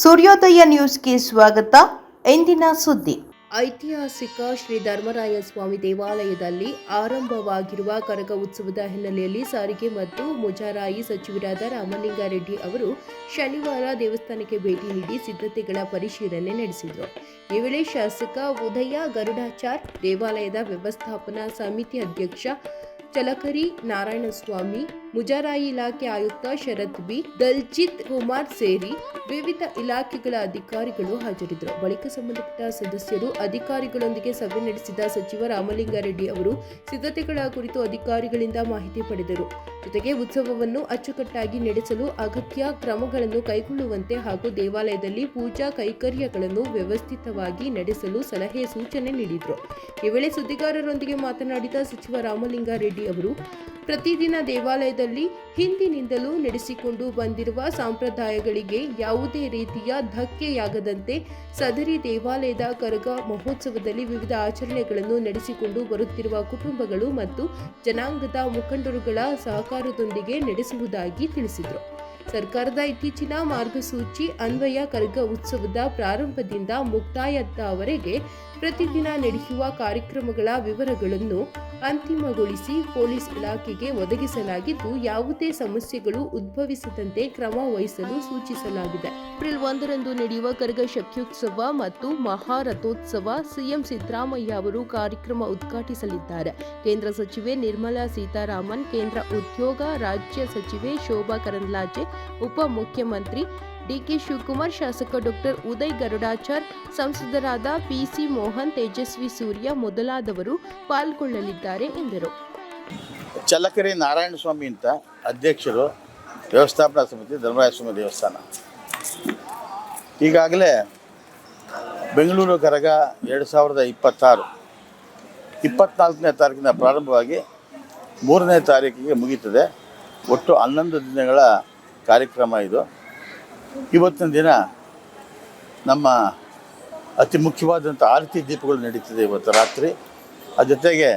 ಸೂರ್ಯೋದಯ ನ್ಯೂಸ್ಗೆ ಸ್ವಾಗತ. ಇಂದಿನ ಸುದ್ದಿ. ಐತಿಹಾಸಿಕ ಶ್ರೀ ಧರ್ಮರಾಯ ಸ್ವಾಮಿ ದೇವಾಲಯದಲ್ಲಿ ಆರಂಭವಾಗಿರುವ ಕರಗ ಉತ್ಸವದ ಹಿನ್ನೆಲೆಯಲ್ಲಿ ಸಾರಿಗೆ ಮತ್ತು ಮುಜರಾಯಿ ಸಚಿವರಾದ ರಾಮಲಿಂಗಾರೆಡ್ಡಿ ಅವರು ಶನಿವಾರ ದೇವಸ್ಥಾನಕ್ಕೆ ಭೇಟಿ ನೀಡಿ ಸಿದ್ಧತೆಗಳ ಪರಿಶೀಲನೆ ನಡೆಸಿದರು. ಈ ವೇಳೆ ಶಾಸಕ ಉದಯ ಗರುಡಾಚಾರ್, ದೇವಾಲಯದ ವ್ಯವಸ್ಥಾಪನಾ ಸಮಿತಿ ಅಧ್ಯಕ್ಷ ಚಲಕರಿ ನಾರಾಯಣಸ್ವಾಮಿ, ಮುಜರಾಯಿ ಇಲಾಖೆ ಆಯುಕ್ತ ಶರತ್ ಬಿ, ದಲ್ಜಿತ್ ಕುಮಾರ್ ಸೇರಿ ವಿವಿಧ ಇಲಾಖೆಗಳ ಅಧಿಕಾರಿಗಳು ಹಾಜರಿದ್ದರು. ಬಳಿಕ ಸಂಬಂಧಪಟ್ಟ ಸದಸ್ಯರು ಅಧಿಕಾರಿಗಳೊಂದಿಗೆ ಸಭೆ ನಡೆಸಿದ ಸಚಿವ ರಾಮಲಿಂಗಾರೆಡ್ಡಿ ಅವರು ಸಿದ್ಧತೆಗಳ ಕುರಿತು ಅಧಿಕಾರಿಗಳಿಂದ ಮಾಹಿತಿ ಪಡೆದರು. ಜೊತೆಗೆ ಉತ್ಸವವನ್ನು ಅಚ್ಚುಕಟ್ಟಾಗಿ ನಡೆಸಲು ಅಗತ್ಯ ಕ್ರಮಗಳನ್ನು ಕೈಗೊಳ್ಳುವಂತೆ ಹಾಗೂ ದೇವಾಲಯದಲ್ಲಿ ಪೂಜಾ ಕೈಂಕರ್ಯಗಳನ್ನು ವ್ಯವಸ್ಥಿತವಾಗಿ ನಡೆಸಲು ಸಲಹೆ ಸೂಚನೆ ನೀಡಿದರು. ಈ ವೇಳೆ ಸುದ್ದಿಗಾರರೊಂದಿಗೆ ಮಾತನಾಡಿದ ಸಚಿವ ರಾಮಲಿಂಗಾರೆಡ್ಡಿ ಅವರು ಪ್ರತಿದಿನ ದೇವಾಲಯದಲ್ಲಿ ಹಿಂದಿನಿಂದಲೂ ನಡೆಸಿಕೊಂಡು ಬಂದಿರುವ ಸಂಪ್ರದಾಯಗಳಿಗೆ ಯಾವುದೇ ರೀತಿಯ ಧಕ್ಕೆಯಾಗದಂತೆ ಸದರಿ ದೇವಾಲಯದ ಕರಗ ಮಹೋತ್ಸವದಲ್ಲಿ ವಿವಿಧ ಆಚರಣೆಗಳನ್ನು ನಡೆಸಿಕೊಂಡು ಬರುತ್ತಿರುವ ಕುಟುಂಬಗಳು ಮತ್ತು ಜನಾಂಗದ ಮುಖಂಡರುಗಳ ಸಹಕಾರದೊಂದಿಗೆ ನಡೆಸುವುದಾಗಿ ತಿಳಿಸಿದರು. ಸರ್ಕಾರದ ಇತ್ತೀಚಿನ ಮಾರ್ಗಸೂಚಿ ಅನ್ವಯ ಕರಗ ಉತ್ಸವದ ಪ್ರಾರಂಭದಿಂದ ಮುಕ್ತಾಯದವರೆಗೆ ಪ್ರತಿದಿನ ನಡೆಯುವ ಕಾರ್ಯಕ್ರಮಗಳ ವಿವರಗಳನ್ನು ಅಂತಿಮಗೊಳಿಸಿ ಪೊಲೀಸ್ ಇಲಾಖೆಗೆ ಒದಗಿಸಲಾಗಿದ್ದು, ಯಾವುದೇ ಸಮಸ್ಯೆಗಳು ಉದ್ಭವಿಸದಂತೆ ಕ್ರಮ ವಹಿಸಲು ಸೂಚಿಸಲಾಗಿದೆ. ಏಪ್ರಿಲ್ 1ರಂದು ನಡೆಯುವ ಕರಗ ಶಕ್ತ್ಯೋತ್ಸವ ಮತ್ತು ಮಹಾರಥೋತ್ಸವ ಸಿಎಂ ಸಿದ್ದರಾಮಯ್ಯ ಅವರು ಕಾರ್ಯಕ್ರಮ ಉದ್ಘಾಟಿಸಲಿದ್ದಾರೆ. ಕೇಂದ್ರ ಸಚಿವೆ ನಿರ್ಮಲಾ ಸೀತಾರಾಮನ್, ಕೇಂದ್ರ ಉದ್ಯೋಗ ರಾಜ್ಯ ಸಚಿವೆ ಶೋಭಾ ಕರಂದ್ಲಾಜೆ, ಉಪಮುಖ್ಯಮಂತ್ರಿ ಡಿಕೆ ಶಿವಕುಮಾರ್, ಶಾಸಕ ಡಾಕ್ಟರ್ ಉದಯ್ ಗರುಡಾಚಾರ್, ಸಂಸದರಾದ ಪಿಸಿ ಮೋಹನ್, ತೇಜಸ್ವಿ ಸೂರ್ಯ ಮೊದಲಾದವರು ಪಾಲ್ಗೊಳ್ಳಲಿದ್ದಾರೆ ಎಂದರು. ಚಲಕರಿ ನಾರಾಯಣಸ್ವಾಮಿ ಅಂತ ಅಧ್ಯಕ್ಷರು, ವ್ಯವಸ್ಥಾಪನಾ ಸಮಿತಿ, ಧರ್ಮರಾಯ ಸ್ವಾಮಿ ದೇವಸ್ಥಾನ. ಈಗಾಗಲೇ ಬೆಂಗಳೂರು ಕರಗ 2026 24ನೇ ತಾರೀಕಿನ ಪ್ರಾರಂಭವಾಗಿ 3ನೇ ತಾರೀಕಿಗೆ ಮುಗೀತದೆ. ಒಟ್ಟು 11 ದಿನಗಳ ಕಾರ್ಯಕ್ರಮ ಇದು. ಇವತ್ತಿನ ದಿನ ನಮ್ಮ ಅತಿ ಮುಖ್ಯವಾದಂಥ ಆರತಿ ದೀಪಗಳು ನಡೀತಿದೆ ಇವತ್ತು ರಾತ್ರಿ. ಜೊತೆಗೆ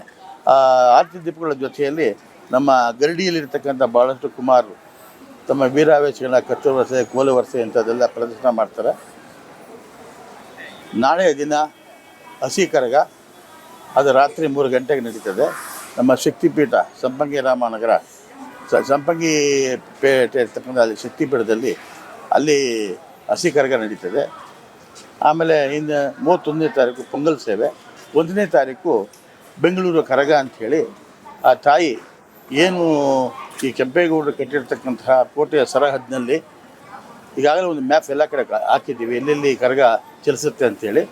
ಆರತಿ ದೀಪಗಳ ಜೊತೆಯಲ್ಲಿ ನಮ್ಮ ಗರಡಿಯಲ್ಲಿರ್ತಕ್ಕಂಥ ಭಾಳಷ್ಟು ಕುಮಾರರು ತಮ್ಮ ವೀರಾವೇಶಗಳನ್ನ ಕಚ್ಚು ವರ್ಷೆ, ಕೋಲು ವರ್ಷೆ ಇಂಥದ್ದೆಲ್ಲ ಪ್ರದರ್ಶನ ಮಾಡ್ತಾರೆ. ನಾಳೆಯ ದಿನ ಹಸಿ ಕರಗ, ಅದು ರಾತ್ರಿ 3 ಗಂಟೆಗೆ ನಡೀತದೆ. ನಮ್ಮ ಶಕ್ತಿಪೀಠ ಸಂಪಂಗಿ ರಾಮನಗರ ಸಂಪಂಗಿ ಪೇಟೆ ಇರ್ತಕ್ಕಂಥ ಅಲ್ಲಿ ಶಕ್ತಿಪೀಠದಲ್ಲಿ ಅಲ್ಲಿ ಹಸಿ ಕರಗ ನಡೀತದೆ. ಆಮೇಲೆ ಇನ್ನು 31ನೇ ತಾರೀಕು ಪೊಂಗಲ್ ಸೇವೆ, 1ನೇ ತಾರೀಕು ಬೆಂಗಳೂರು ಕರಗ ಅಂಥೇಳಿ ಆ ತಾಯಿ ಏನು ಈ ಕೆಂಪೇಗೌಡರು ಕಟ್ಟಿರ್ತಕ್ಕಂತಹ ಕೋಟೆಯ ಸರಹದ್ದಿನಲ್ಲಿ ಈಗಾಗಲೇ ಒಂದು ಮ್ಯಾಪ್ ಎಲ್ಲ ಕಡೆ ಹಾಕಿದ್ದೀವಿ, ಎಲ್ಲೆಲ್ಲಿ ಕರಗ ಚಲಿಸುತ್ತೆ ಅಂಥೇಳಿ.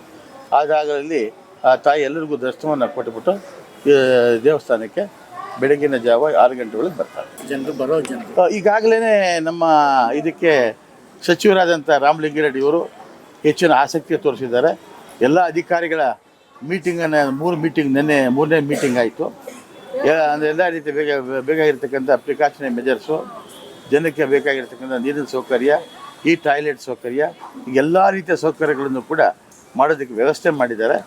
ಆ ಜಾಗದಲ್ಲಿ ಆ ತಾಯಿ ಎಲ್ಲರಿಗೂ ದರ್ಶನವನ್ನು ಕೊಟ್ಟುಬಿಟ್ಟು ದೇವಸ್ಥಾನಕ್ಕೆ ಬೆಳಗಿನ ಜಾವ 6 ಗಂಟೆಗಳಿಗೆ ಬರ್ತಾರೆ ಜನರು. ಈಗಾಗಲೇ ನಮ್ಮ ಇದಕ್ಕೆ ಸಚಿವರಾದಂಥ ರಾಮಲಿಂಗಾರೆಡ್ಡಿಯವರು ಹೆಚ್ಚಿನ ಆಸಕ್ತಿ ತೋರಿಸಿದ್ದಾರೆ. ಎಲ್ಲ ಅಧಿಕಾರಿಗಳ ಮೀಟಿಂಗನ್ನು 3 ಮೀಟಿಂಗ್, ನಿನ್ನೆ 3ನೇ ಮೀಟಿಂಗ್ ಆಯಿತು. ಎಲ್ಲ ರೀತಿ ಬೇಕಾಗಿರ್ತಕ್ಕಂಥ ಪ್ರಿಕಾಷನರಿ ಮೆಜರ್ಸು, ಜನಕ್ಕೆ ಬೇಕಾಗಿರ್ತಕ್ಕಂಥ ನೀರಿನ ಸೌಕರ್ಯ, ಈ ಟಾಯ್ಲೆಟ್ ಸೌಕರ್ಯ, ಎಲ್ಲ ರೀತಿಯ ಸೌಕರ್ಯಗಳನ್ನು ಕೂಡ ಮಾಡೋದಕ್ಕೆ ವ್ಯವಸ್ಥೆ ಮಾಡಿದ್ದಾರೆ.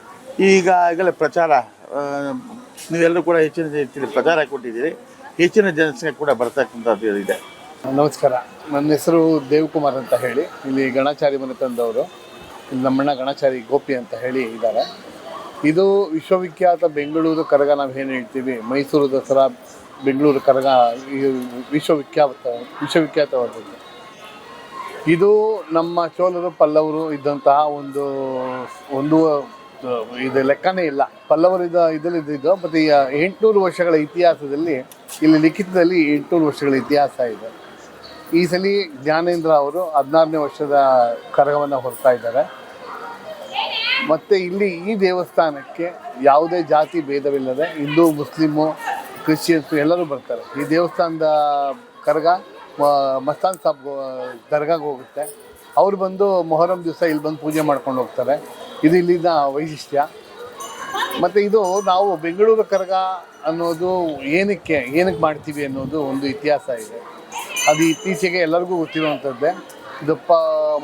ಈಗಾಗಲೇ ಪ್ರಚಾರ, ನೀವೆಲ್ಲರೂ ಕೂಡ ಹೆಚ್ಚಿನ ರೀತಿಯಲ್ಲಿ ಪ್ರಚಾರ ಕೊಟ್ಟಿದ್ದೀರಿ. ಹೆಚ್ಚಿನ ಜನಸಂಖ್ಯೆ ಕೂಡ ಬರ್ತಕ್ಕಂಥದ್ದು ಇದೆ. ನಮಸ್ಕಾರ, ನನ್ನ ಹೆಸರು ದೇವಕುಮಾರ್ ಅಂತ ಹೇಳಿ, ಇಲ್ಲಿ ಗಣಾಚಾರಿ ಮನೆ ತಂದವರು. ಇಲ್ಲಿ ನಮ್ಮಣ್ಣ ಗಣಾಚಾರಿ ಗೋಪಿ ಅಂತ ಹೇಳಿ ಇದ್ದಾರೆ. ಇದು ವಿಶ್ವವಿಖ್ಯಾತ ಬೆಂಗಳೂರು ಕರಗ. ನಾವೇನು ಹೇಳ್ತೀವಿ ಮೈಸೂರು ದಸರಾ, ಬೆಂಗಳೂರು ಕರಗ ವಿಶ್ವವಿಖ್ಯಾತವಾದದ್ದು. ಇದು ನಮ್ಮ ಚೋಳರು ಪಲ್ಲವರು ಇದ್ದಂತಹ ಒಂದು ಇದು ಲೆಕ್ಕನೇ ಇಲ್ಲ. ಪಲ್ಲವರು ಇದರಲ್ಲಿದ್ದು ಮತ್ತು 800 ವರ್ಷಗಳ ಇತಿಹಾಸದಲ್ಲಿ, ಇಲ್ಲಿ ಲಿಖಿತದಲ್ಲಿ 800 ವರ್ಷಗಳ ಇತಿಹಾಸ ಇದೆ. ಈ ಸಲ ಜ್ಞಾನೇಂದ್ರ ಅವರು 16ನೇ ವರ್ಷದ ಕರಗವನ್ನು ಹೊರ್ತಾ ಇದ್ದಾರೆ. ಮತ್ತು ಇಲ್ಲಿ ಈ ದೇವಸ್ಥಾನಕ್ಕೆ ಯಾವುದೇ ಜಾತಿ ಭೇದವಿಲ್ಲದೆ ಹಿಂದೂ, ಮುಸ್ಲಿಮು, ಕ್ರಿಶ್ಚಿಯನ್ಸು ಎಲ್ಲರೂ ಬರ್ತಾರೆ. ಈ ದೇವಸ್ಥಾನದ ಕರಗ ಮಸ್ತಾನ್ ಸಾಬ್ ದರ್ಗಾಗೆ ಹೋಗುತ್ತೆ. ಅವ್ರು ಬಂದು ಮೊಹರಂ ದಿವಸ ಇಲ್ಲಿ ಬಂದು ಪೂಜೆ ಮಾಡ್ಕೊಂಡು ಹೋಗ್ತಾರೆ. ಇದು ಇಲ್ಲಿನ ವೈಶಿಷ್ಟ್ಯ. ಮತ್ತು ಇದು ನಾವು ಬೆಂಗಳೂರು ಕರಗ ಅನ್ನೋದು ಏನಕ್ಕೆ ಮಾಡ್ತೀವಿ ಅನ್ನೋದು ಒಂದು ಇತಿಹಾಸ ಇದೆ. ಅದು ಇತ್ತೀಚೆಗೆ ಎಲ್ಲರಿಗೂ ಗೊತ್ತಿರುವಂಥದ್ದೇ. ಇದು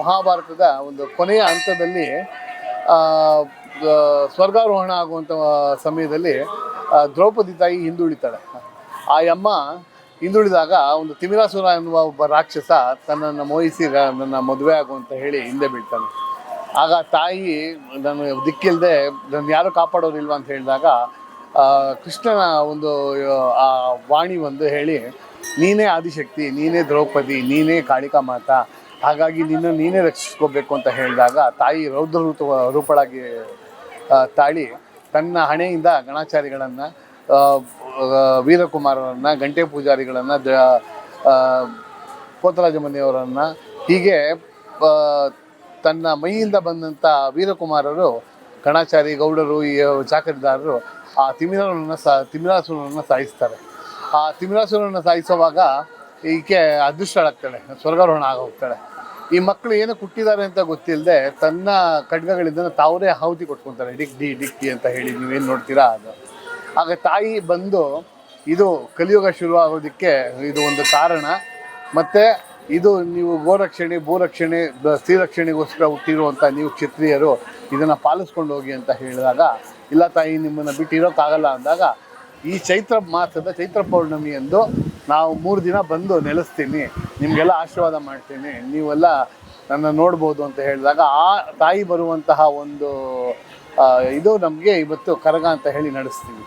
ಮಹಾಭಾರತದ ಒಂದು ಕೊನೆಯ ಹಂತದಲ್ಲಿ ಸ್ವರ್ಗಾರೋಹಣ ಆಗುವಂಥ ಸಮಯದಲ್ಲಿ ದ್ರೌಪದಿ ತಾಯಿ ಹಿಂದುಳಿತಾಳೆ. ಆ ಅಮ್ಮ ಹಿಂದುಳಿದಾಗ ಒಂದು ತಿಮಿರಾಸುರ ಎನ್ನುವ ಒಬ್ಬ ರಾಕ್ಷಸ ತನ್ನನ್ನು ಮೋಹಿಸಿ ನನ್ನ ಮದುವೆ ಆಗು ಅಂತ ಹೇಳಿ ಹಿಂದೆ ಬೀಳ್ತಾನೆ. ಆಗ ತಾಯಿ ನಾನು ದಿಕ್ಕಿಲ್ಲದೆ ನನ್ನ ಯಾರು ಕಾಪಾಡೋರಿಲ್ವ ಅಂತ ಹೇಳಿದಾಗ ಕೃಷ್ಣನ ಒಂದು ಆ ವಾಣಿ ಒಂದು ಹೇಳಿ, ನೀನೇ ಆದಿಶಕ್ತಿ, ನೀನೇ ದ್ರೌಪದಿ, ನೀನೇ ಕಾಳಿಕಾ ಮಾತಾ, ಹಾಗಾಗಿ ನೀನೇ ರಕ್ಷಿಸ್ಕೋಬೇಕು ಅಂತ ಹೇಳಿದಾಗ ತಾಯಿ ರೌದ್ರ ರೂಪಳಾಗಿ ತಾಳಿ ತನ್ನ ಹಣೆಯಿಂದ ಗಣಾಚಾರಿಗಳನ್ನು, ವೀರಕುಮಾರರನ್ನು, ಗಂಟೆ ಪೂಜಾರಿಗಳನ್ನು, ಪೋತರಾಜ ಮನೆಯವರನ್ನು, ಹೀಗೆ ತನ್ನ ಮೈಯಿಂದ ಬಂದಂಥ ವೀರಕುಮಾರರು, ಗಣಾಚಾರಿ, ಗೌಡರು, ಈ ಚಾಕರಿದಾರರು ಆ ತಿಮಿರಾಸುರನನ್ನು ಸಾಯಿಸ್ತಾರೆ. ಆ ತಿಮಿರಾಸುರನನ್ನು ಸಾಯಿಸುವಾಗ ಈಕೆ ಅದೃಷ್ಟಳಾಗ್ತಾಳೆ, ಸ್ವರ್ಗಾರೋಹಣ ಆಗೋಗ್ತಾಳೆ. ಈ ಮಕ್ಕಳು ಏನು ಹುಟ್ಟಿದ್ದಾರೆ ಅಂತ ಗೊತ್ತಿಲ್ಲದೆ ತನ್ನ ಖಡ್ಗಗಳಿಂದ ತಾವರೇ ಆಹುತಿ ಕೊಟ್ಕೊತಾರೆ, ಡಿಕ್ಕಿ ಅಂತ ಹೇಳಿ ನೀವೇನು ನೋಡ್ತೀರಾ ಅದು. ಆಗ ತಾಯಿ ಬಂದು ಇದು ಕಲಿಯುಗ ಶುರುವಾಗೋದಕ್ಕೆ ಇದು ಒಂದು ಕಾರಣ, ಮತ್ತು ಇದು ನೀವು ಗೋರಕ್ಷಣೆ, ಭೂರಕ್ಷಣೆ, ಸ್ತ್ರೀರಕ್ಷಣೆಗೋಸ್ಕರ ಹುಟ್ಟಿರುವಂಥ ನೀವು ಕ್ಷತ್ರಿಯರು ಇದನ್ನು ಪಾಲಿಸ್ಕೊಂಡು ಹೋಗಿ ಅಂತ ಹೇಳಿದಾಗ, ಇಲ್ಲ ತಾಯಿ ನಿಮ್ಮನ್ನು ಬಿಟ್ಟು ಇರೋಕ್ಕಾಗಲ್ಲ ಅಂದಾಗ, ಈ ಚೈತ್ರ ಮಾಸದ ಚೈತ್ರ ಪೌರ್ಣಮಿ ಎಂದು ನಾವು 3 ದಿನ ಬಂದು ನೆಲೆಸ್ತೀನಿ, ನಿಮಗೆಲ್ಲ ಆಶೀರ್ವಾದ ಮಾಡ್ತೀನಿ, ನೀವೆಲ್ಲ ನನ್ನ ನೋಡ್ಬೋದು ಅಂತ ಹೇಳಿದಾಗ ಆ ತಾಯಿ ಬರುವಂತಹ ಒಂದು ಇದು ನಮಗೆ ಇವತ್ತು ಕರಗ ಅಂತ ಹೇಳಿ ನಡೆಸ್ತೀವಿ.